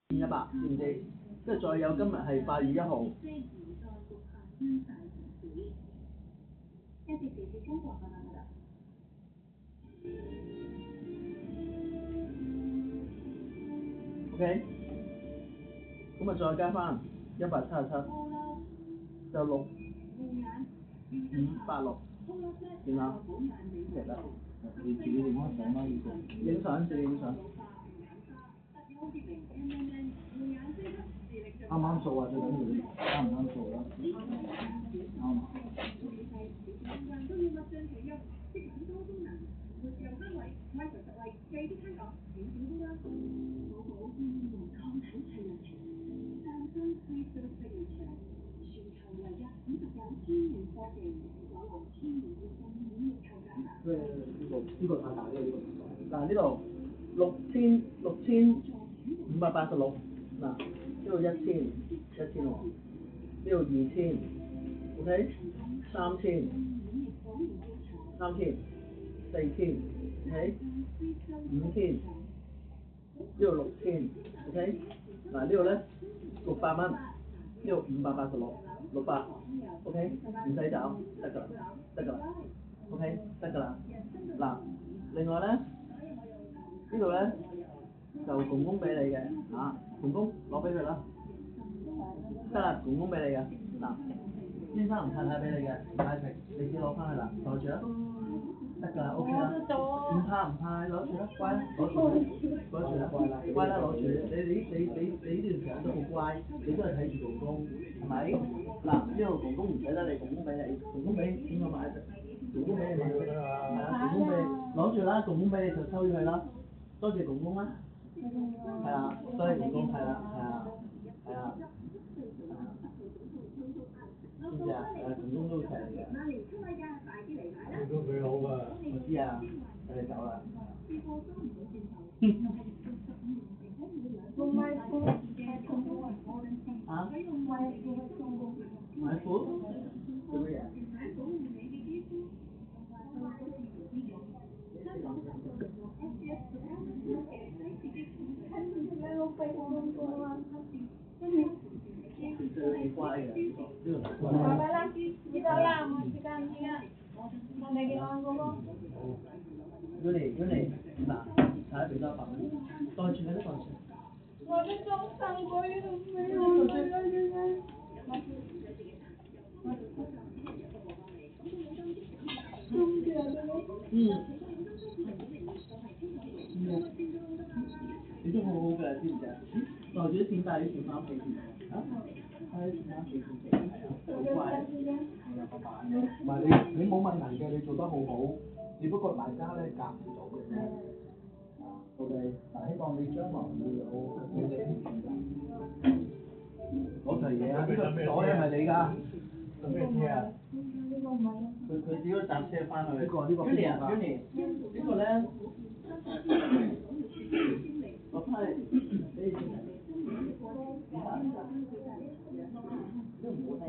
100，知唔知？即係再有今日係8月1號。OK， 咁啊再加翻177，就6,586，點啊？其實你自己影翻相啦，影相自己影相。啱啱數啊，最緊要啱唔啱數啦。啱。呢個太大呢個。嗱呢度6,586，嗱呢度1,000喎，呢度2,000 ，OK，3,000，4,000，OK，5,000，呢度6,000，OK， 嗱呢度咧600蚊，呢度586，600，OK， 唔使找，得㗎啦，OK， 得㗎啦。嗱，另外咧呢度咧就公公俾你嘅，公公攞俾佢啦，得啦，公公俾你嘅，嗱，先生同太太俾你嘅，唔太平，你自己攞翻去啦，攞住啦，得㗎啦 ，OK 啦，唔怕，攞住啦，乖啦，攞住啦，乖啦，攞住，你呢段時間都好乖，你都係睇住公公，係咪？嗱，呢度公公唔使得你，公公俾你，公公俾邊個買啫？公公俾你買係啊，公公俾你攞住啦，公公俾你就收咗佢啦，多謝公公啦，係啊，多謝公公，係啊，知唔知啊？公公都好錫你嘅。公公佢好啊。我知啊，佢哋走啦。啊？買褲？做乜嘢？幾乖嘅，呢個乖。Yuni，嗱，睇下俾多100蚊，袋住啦，袋住。我都裝3個月都沒有了。你都好好嘅，知唔知啊？袋住啲錢帶啲錢翻屋企先，帶啲錢翻屋企先，好乖。唔係你冇問題嘅，你做得好好，只不過大家咧夾唔到嘅啫。OK，但希望你將來會有好嘅前景。嗰台嘢啊，呢個鎖係咪你㗎？做咩車啊？佢自己搭車翻去。呢個Yuni，呢個咧，我睇你都唔好聽。